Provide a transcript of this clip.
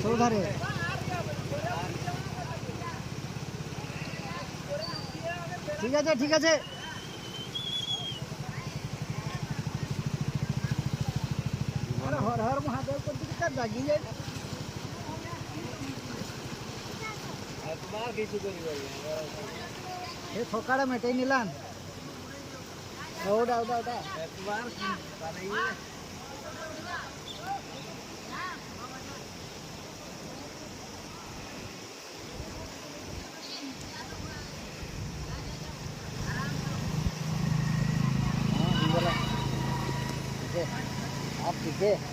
সৌধারে ঠিক আছে ঠিক আছে হর হর মহাদেব করতে জাগি যায় ये थोकाड़ा मेटे नीलान उड़ा उड़ा उड़ा एक बार आप ठीक है